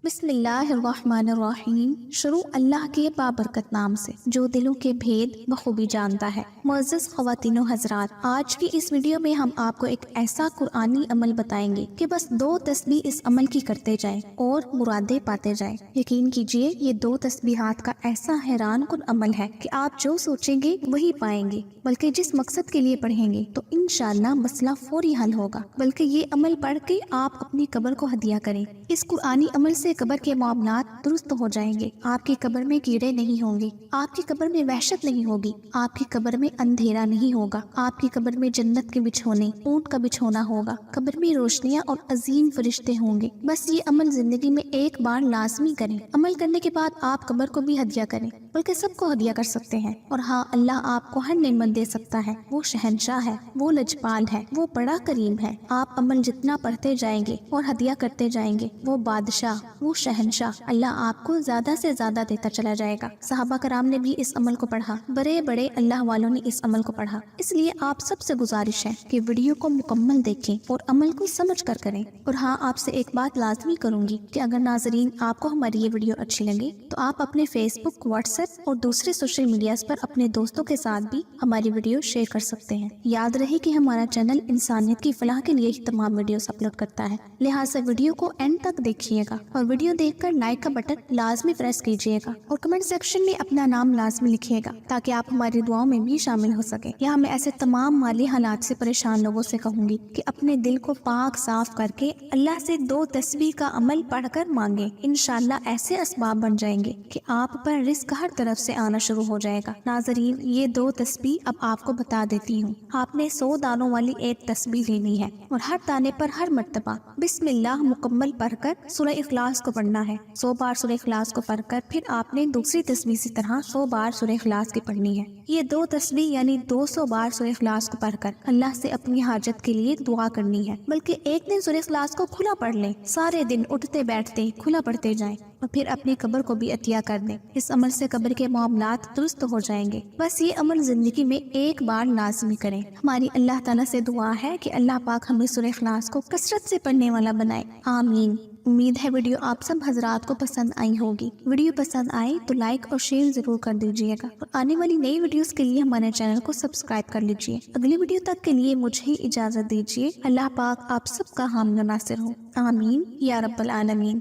بسم اللہ الرحمن الرحیم۔ شروع اللہ کے بابرکت نام سے جو دلوں کے بھید بخوبی جانتا ہے۔ معزز خواتین و حضرات، آج کی اس ویڈیو میں ہم آپ کو ایک ایسا قرآنی عمل بتائیں گے کہ بس 2 تسبیح اس عمل کی کرتے جائیں اور مرادیں پاتے جائیں۔ یقین کیجئے یہ 2 تسبیحات کا ایسا حیران کن عمل ہے کہ آپ جو سوچیں گے وہی پائیں گے، بلکہ جس مقصد کے لیے پڑھیں گے تو انشاءاللہ مسئلہ فوری حل ہوگا۔ بلکہ یہ عمل پڑھ کے آپ اپنی قبر کو ہدیہ کریں۔ اس قرآنی عمل سے قبر کے معاملات درست ہو جائیں گے۔ آپ کی قبر میں کیڑے نہیں ہوں گے، آپ کی قبر میں وحشت نہیں ہوگی، آپ کی قبر میں اندھیرا نہیں ہوگا، آپ کی قبر میں جنت کے بچھونے، اونٹ کا بچھونا ہوگا، قبر میں روشنیاں اور عظیم فرشتے ہوں گے۔ بس یہ عمل زندگی میں ایک بار لازمی کریں۔ عمل کرنے کے بعد آپ قبر کو بھی ہدیہ کریں، بلکہ سب کو ہدیہ کر سکتے ہیں۔ اور ہاں، اللہ آپ کو ہر نعمت دے سکتا ہے۔ وہ شہنشاہ ہے، وہ لجپال ہے، وہ بڑا کریم ہے۔ آپ عمل جتنا پڑھتے جائیں گے اور ہدیہ کرتے جائیں گے، وہ بادشاہ، وہ شہنشاہ اللہ آپ کو زیادہ سے زیادہ دیتا چلا جائے گا۔ صحابہ کرام نے بھی اس عمل کو پڑھا، بڑے بڑے اللہ والوں نے اس عمل کو پڑھا۔ اس لیے آپ سب سے گزارش ہے کہ ویڈیو کو مکمل دیکھیں اور عمل کو سمجھ کر کریں۔ اور ہاں، آپ سے ایک بات لازمی کروں گی کہ اگر ناظرین آپ کو ہماری یہ ویڈیو اچھی لگے تو آپ اپنے فیس بک، واٹس ایپ اور دوسرے سوشل میڈیاز پر اپنے دوستوں کے ساتھ بھی ہماری ویڈیو شیئر کر سکتے ہیں۔ یاد رہے کہ ہمارا چینل انسانیت کی فلاح کے لیے ہی تمام ویڈیوز اپلوڈ کرتا ہے، لہٰذا ویڈیو کو اینڈ تک دیکھیے گا اور ویڈیو دیکھ کر لائک کا بٹن لازمی پریس کیجیے گا اور کمنٹ سیکشن میں اپنا نام لازمی لکھیے گا تاکہ آپ ہماری دعاؤں میں بھی شامل ہو سکیں۔ یہاں میں ایسے تمام مالی حالات سے پریشان لوگوں سے کہوں گی کہ اپنے دل کو پاک صاف کر کے اللہ سے 2 تسبیح کا عمل پڑھ کر مانگیں۔ انشاءاللہ ایسے اسباب بن جائیں گے کہ آپ پر رزق ہر طرف سے آنا شروع ہو جائے گا۔ ناظرین، یہ 2 تسبیح اب آپ کو بتا دیتی ہوں۔ آپ نے 100 دانوں والی ایک تسبیح لینی ہے اور ہر دانے پر ہر مرتبہ بسم اللہ مکمل پڑھ کر سورہ اخلاص کو پڑھنا ہے۔ 100 بار سورہ اخلاص کو پڑھ کر پھر آپ نے دوسری تسبیح کی طرح 100 بار سورہ اخلاص کی پڑھنی ہے۔ یہ 2 تسبیح یعنی 200 بار سورہ اخلاص کو پڑھ کر اللہ سے اپنی حاجت کے لیے دعا کرنی ہے۔ بلکہ ایک دن سورہ اخلاص کو کھلا پڑھ لیں، سارے دن اٹھتے بیٹھتے کھلا پڑھتے جائیں اور پھر اپنی قبر کو بھی عطیہ کر دیں۔ اس عمل سے قبر کے معاملات درست ہو جائیں گے۔ بس یہ عمل زندگی میں ایک بار لازمی کریں۔ ہماری اللہ تعالیٰ سے دعا ہے کہ اللہ پاک ہمیں سورہ اخلاص کو کثرت سے پڑھنے والا بنائے، آمین۔ امید ہے ویڈیو آپ سب حضرات کو پسند آئی ہوگی۔ ویڈیو پسند آئے تو لائک اور شیئر ضرور کر دیجیے گا اور آنے والی نئی ویڈیوز کے لیے ہمارے چینل کو سبسکرائب کر لیجیے۔ اگلی ویڈیو تک کے لیے مجھے اجازت دیجیے۔ اللہ پاک آپ سب کا حامی و ناصر ہو، آمین یا رب العالمین۔